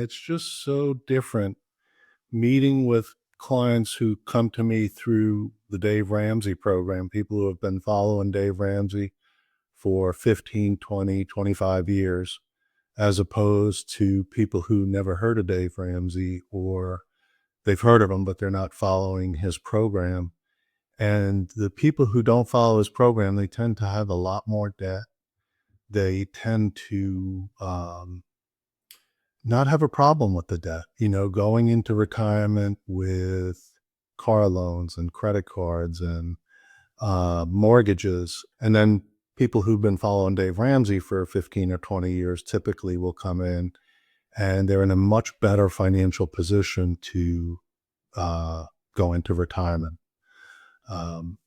It's just so different meeting with clients who come to me through the Dave Ramsey program, people who have been following Dave Ramsey for 15, 20, 25 years, as opposed to people who never heard of Dave Ramsey or they've heard of him, but they're not following his program. And the people who don't follow his program, they tend to have a lot more debt. They tend to not have a problem with the debt, going into retirement with car loans and credit cards and mortgages. And then people who've been following Dave Ramsey for 15 or 20 years typically will come in and they're in a much better financial position to go into retirement. Um,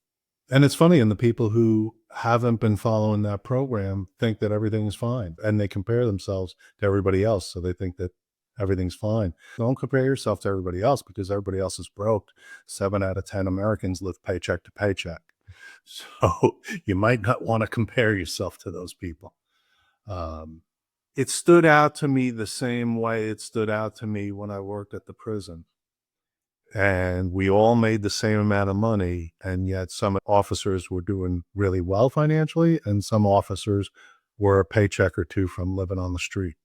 and it's funny, and the people who haven't been following that program think that everything's fine, and they compare themselves to everybody else. So they think that everything's fine. Don't compare yourself to everybody else because everybody else is broke. 7 out of 10 Americans live paycheck to paycheck. So you might not want to compare yourself to those people. Um, it stood out to me the same way it stood out to me when I worked at the prison. And we all made the same amount of money, and yet some officers were doing really well financially, and some officers were a paycheck or two from living on the street.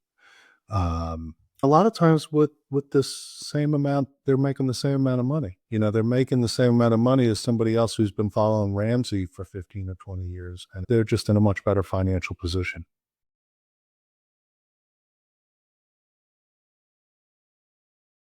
A lot of times with this same amount, they're making the same amount of money. They're making the same amount of money as somebody else who's been following Ramsey for 15 or 20 years, and they're just in a much better financial position.